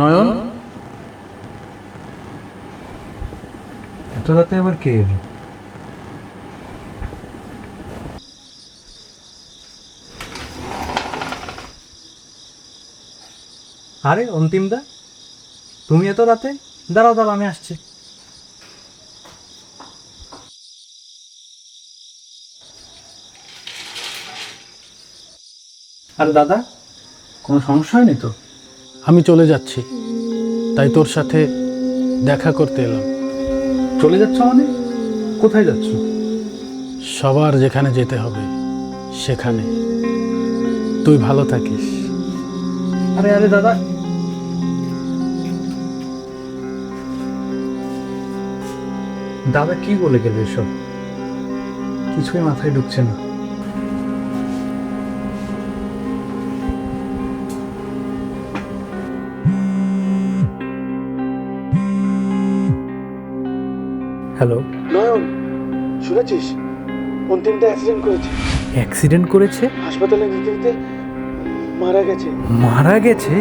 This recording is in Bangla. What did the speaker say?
নয়ন, এত রাতে আবার কে এলো? আরে অন্তিমদা, তুমি এত রাতে? দাঁড়াও দাঁড়াও, আমি আসছি। আরে দাদা, কোনো সমস্যা হয়নি তো? আমি চলে যাচ্ছি, তাই তোর সাথে দেখা করতে এলাম। চলে যাচ্ছ মানে? কোথায় যাচ্ছ? সবার যেখানে যেতে হবে সেখানে। তুই ভালো থাকিস। আরে আরে দাদা, দাদা কি বলে গেল এসব? কিছুই মাথায় ঢুকছে না। হ্যালো। নয়ন, শুনেছিস? অন্তিমটা অ্যাক্সিডেন্ট করেছে। অ্যাক্সিডেন্ট করেছে? হাসপাতালে নিতে নিতে মারা গেছে। মারা গেছে?